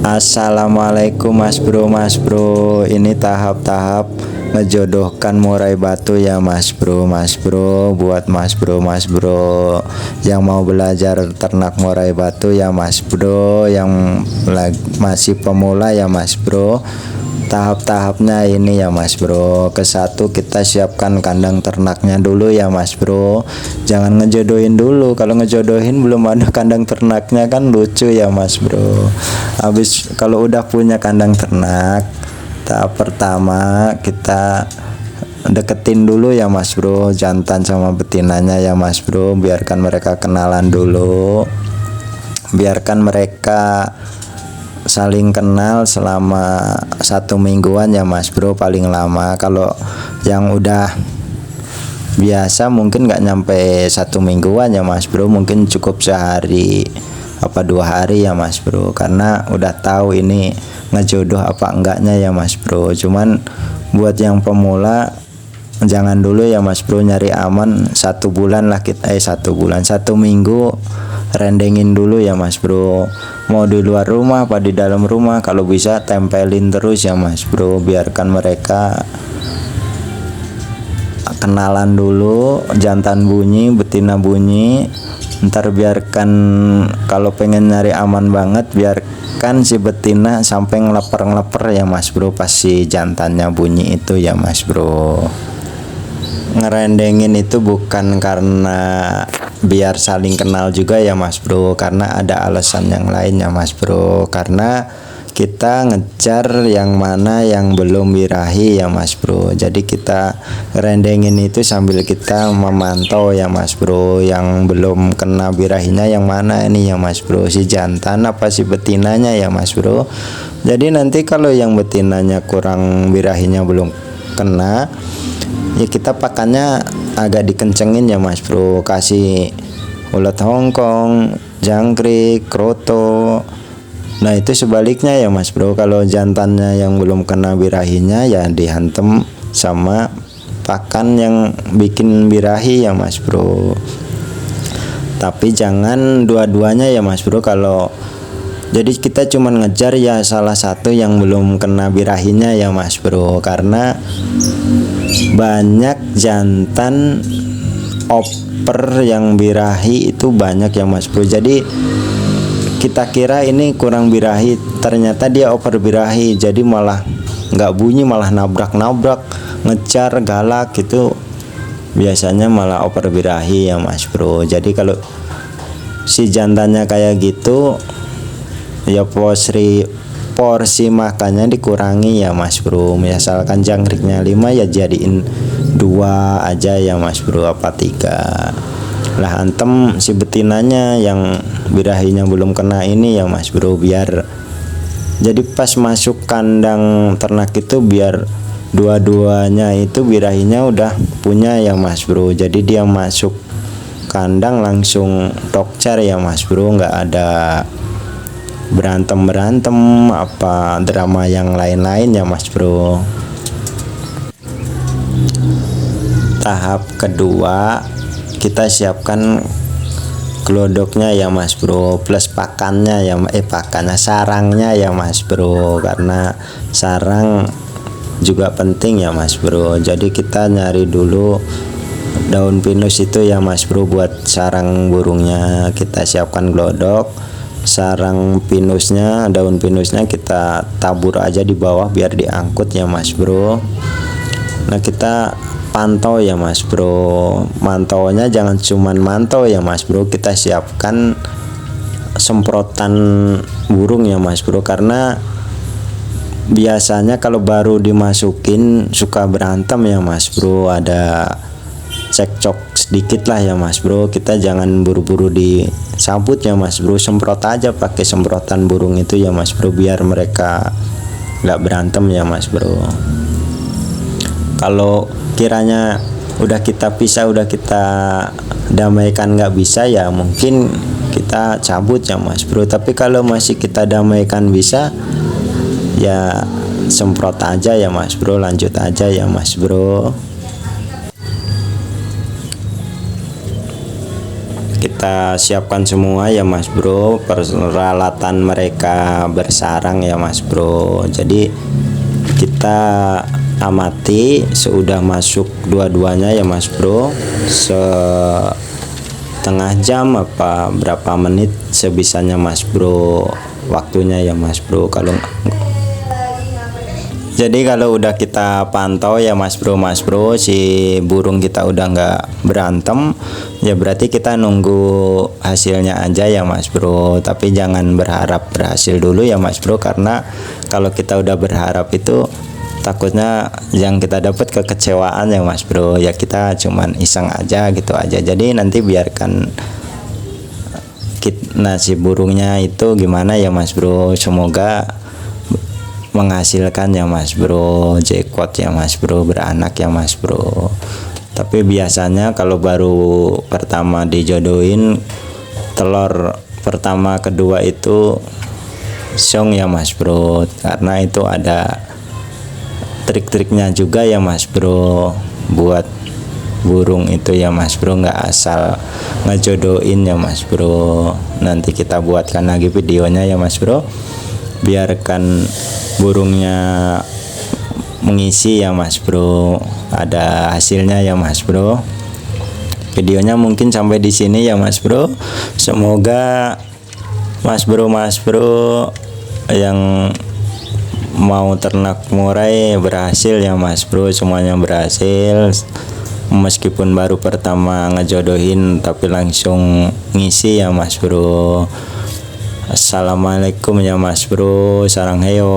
Assalamualaikum Mas Bro, ini tahap-tahap ngejodohkan murai batu ya Mas Bro, buat Mas Bro yang mau belajar ternak murai batu ya Mas Bro, yang masih pemula ya Mas Bro. Tahap-tahapnya ini ya Mas Bro. Ke-1 kita siapkan kandang ternaknya dulu ya Mas Bro. Jangan ngejodohin dulu. Kalau ngejodohin belum ada kandang ternaknya kan lucu ya Mas Bro. Habis kalau udah punya kandang ternak, tahap pertama kita deketin dulu ya Mas Bro, jantan sama betinanya ya Mas Bro. Biarkan mereka kenalan dulu. Biarkan mereka saling kenal selama 1 mingguan ya Mas Bro paling lama. Kalau yang udah biasa mungkin nggak nyampe 1 mingguan ya Mas Bro, mungkin cukup sehari apa 2 hari ya Mas Bro, karena udah tahu ini ngejodoh apa enggaknya ya Mas Bro. Cuman buat yang pemula jangan dulu ya Mas Bro, nyari aman 1 bulan lah kita 1 bulan 1 minggu rendengin dulu ya Mas Bro. Mau di luar rumah apa di dalam rumah, kalau bisa tempelin terus ya Mas Bro. Biarkan mereka kenalan dulu, jantan bunyi, betina bunyi. Ntar biarkan, kalau pengen nyari aman banget, biarkan si betina sampai ngeleper-ngeleper ya Mas Bro pas si jantannya bunyi itu ya Mas Bro. Ngerendengin itu bukan karena biar saling kenal juga ya Mas Bro, karena ada alasan yang lain ya Mas Bro, karena kita ngejar yang mana yang belum birahi ya Mas Bro. Jadi kita rendengin itu sambil kita memantau ya Mas Bro, yang belum kena birahinya yang mana ini ya Mas Bro, si jantan apa si betinanya ya Mas Bro. Jadi nanti kalau yang betinanya kurang birahinya belum kena, ya kita pakannya agak dikencengin ya Mas Bro, kasih ulet Hongkong, jangkrik, kroto. Nah itu sebaliknya ya Mas Bro, kalau jantannya yang belum kena birahinya ya dihantem sama pakan yang bikin birahi ya Mas Bro. Tapi jangan dua-duanya ya Mas Bro. Kalau jadi kita cuman ngejar ya salah satu yang belum kena birahinya ya Mas Bro, karena banyak jantan oper yang birahi itu banyak ya Mas Bro. Jadi kita kira ini kurang birahi, ternyata dia oper birahi, jadi malah nggak bunyi, malah nabrak-nabrak, ngejar galak gitu, biasanya malah oper birahi ya Mas Bro. Jadi kalau si jantannya kayak gitu ya porsi makannya dikurangi ya Mas Bro. Misalkan jangkriknya 5 ya jadiin 2 aja ya Mas Bro, apa 3 lah. Antem si betinanya yang birahinya belum kena ini ya Mas Bro, biar jadi pas masuk kandang ternak itu biar dua-duanya itu birahinya udah punya ya Mas Bro. Jadi dia masuk kandang langsung tokcer ya Mas Bro, nggak ada berantem apa drama yang lain-lain ya Mas Bro. Tahap kedua kita siapkan glodoknya ya Mas Bro, plus pakannya ya pakannya sarangnya ya Mas Bro, karena sarang juga penting ya Mas Bro. Jadi kita nyari dulu daun pinus itu ya Mas Bro, buat sarang burungnya kita siapkan glodok. Sarang pinusnya, daun pinusnya kita tabur aja di bawah biar diangkut ya Mas Bro. Nah kita pantau ya Mas Bro, mantaunya jangan cuman mantau ya Mas Bro, kita siapkan semprotan burung ya Mas Bro, karena biasanya kalau baru dimasukin suka berantem ya Mas Bro, ada cekcok sedikit lah ya Mas Bro. Kita jangan buru-buru disambut ya Mas Bro, semprot aja pakai semprotan burung itu ya Mas Bro, biar mereka nggak berantem ya Mas Bro. Kalau kiranya udah kita pisah, udah kita damaikan nggak bisa ya mungkin kita cabut ya Mas Bro. Tapi kalau masih kita damaikan bisa ya semprot aja ya Mas Bro, lanjut aja ya Mas Bro. kita siapkan semua ya Mas Bro, peralatan mereka bersarang ya Mas Bro. Jadi kita amati sudah masuk dua-duanya ya Mas Bro, setengah jam apa berapa menit sebisanya Mas Bro waktunya ya Mas Bro. Jadi kalau udah kita pantau ya Mas Bro si burung kita udah nggak berantem ya, berarti kita nunggu hasilnya aja ya Mas Bro. Tapi jangan berharap berhasil dulu ya Mas Bro, karena kalau kita udah berharap itu takutnya yang kita dapat kekecewaan ya Mas Bro. Ya kita cuman iseng aja gitu aja. Jadi nanti biarkan si burungnya itu gimana ya Mas Bro, semoga menghasilkan ya Mas Bro, jackpot ya Mas Bro, beranak ya Mas Bro. Tapi biasanya kalau baru pertama dijodohin, telur pertama kedua itu song ya Mas Bro, karena itu ada trik-triknya juga ya Mas Bro buat burung itu ya Mas Bro, nggak asal ngejodohin ya Mas Bro. Nanti kita buatkan lagi videonya ya Mas Bro, biarkan burungnya mengisi ya Mas Bro, ada hasilnya ya Mas Bro. Videonya mungkin sampai di sini ya Mas Bro. Semoga Mas Bro yang mau ternak murai berhasil ya Mas Bro, semuanya berhasil. Meskipun baru pertama ngejodohin tapi langsung ngisi ya Mas Bro. Assalamualaikum ya Mas Bro, sarang heyo.